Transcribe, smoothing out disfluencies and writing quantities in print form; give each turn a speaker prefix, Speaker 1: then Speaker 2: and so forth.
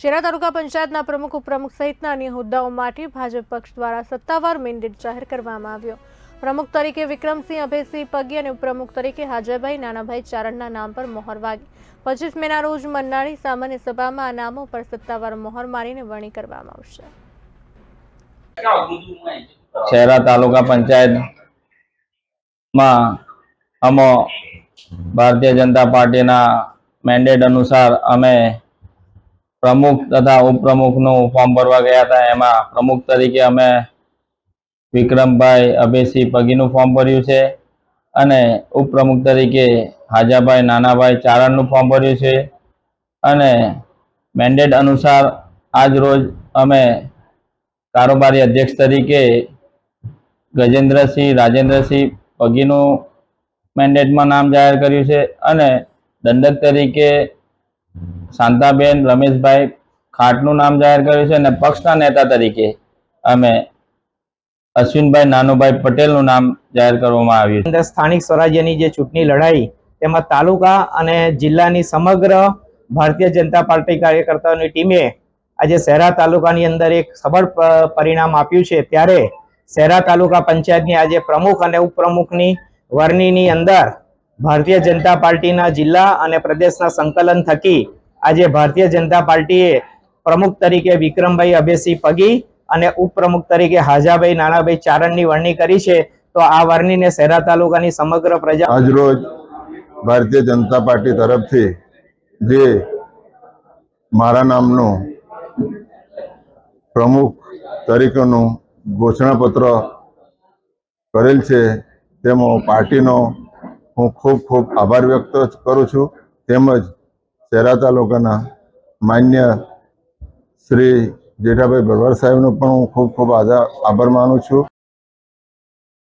Speaker 1: શેરા તાલુકા પંચાયતના પ્રમુખ ઉપપ્રમુખ સહિતના અન્ય હોદ્દાઓ માટે ભાજપ પક્ષ દ્વારા સત્તાવાર મેન્ડેટ જાહેર કરવામાં આવ્યો। પ્રમુખ તરીકે વિક્રમસિંહ અભયસિંહ પગી અને ઉપપ્રમુખ તરીકે હાજાભાઈ નાનાભાઈ ચારણના નામ પર મોહર વાગી 25 મેના રોજ મંડાણી સામાન્ય સભામાં આ નામો પર સત્તાવાર મોહર મારીને વરણી કરવામાં આવશે।
Speaker 2: શેરા તાલુકા પંચાયત માં અમો भारतीय जनता पार्टी ना मैंडेट अनुसार अमे प्रमुख तथा उपप्रमुख नु फॉर्म भरवा गया था। एमा प्रमुख तरीके अमे विक्रमभाई अभयसिंह पगी नु फॉर्म भर्यु छे अने उपप्रमुख तरीके हाजाभाई नानाभाई चारण नु फॉर्म भर्यु छे अने मैंडेट अनुसार आज रोज अमे कारोबारी अध्यक्ष तरीके गजेन्द्रसिंह राजेन्द्रसिंह पगी नु मैंडेट में नाम जाहिर कर्यु छे अने दंडक तरीके शांताबेन रमेशभाई खाटनु नाम जाहिर कर्यु छे अने पक्षना नेता तरीके अमे अश्विनभाई नानुभाई पटेलनु नाम जाहिर करवामां आव्युं छे।
Speaker 3: स्थानिक स्वराज्यनी जे चूंटणी लड़ाई तेमां तालुका अने जिल्लानी समग्र भारतीय जनता पार्टी कार्यकर्ताओनी टीमे आज शेरा तालुकानी अंदर एक सबळ परिणाम आप्युं छे। त्यारे शेरा तालुका पंचायतनी आज प्रमुख अने उपप्रमुखनी वरनीनी अंदर भारतीय जनता पार्टी जिल्ला अने प्रदेशना संकलन थकी आज भारतीय जनता पार्टीए प्रमुख तरीके विक्रमभाई अभयसिंह पगी अने उपप्रमुख तरीके हाजाभाई नानाभाई चारणनी वरणी करी छे। तो आ वरनीने शेरा तालुकानी समग्र प्रजा
Speaker 4: आज रोज भारतीय जनता पार्टी तरफथी जे मारा नामनु प्रमुख तरीकेनु घोषणापत्र करेल छे तेमो पार्टीनो हूँ खूब खूब आभार व्यक्त करूँ छूँ। तेमज शेरा तालुकाना मान्य श्री जेठाभाई भरवाड साहेबनो पण हूँ खूब खूब आभार मानु छूँ।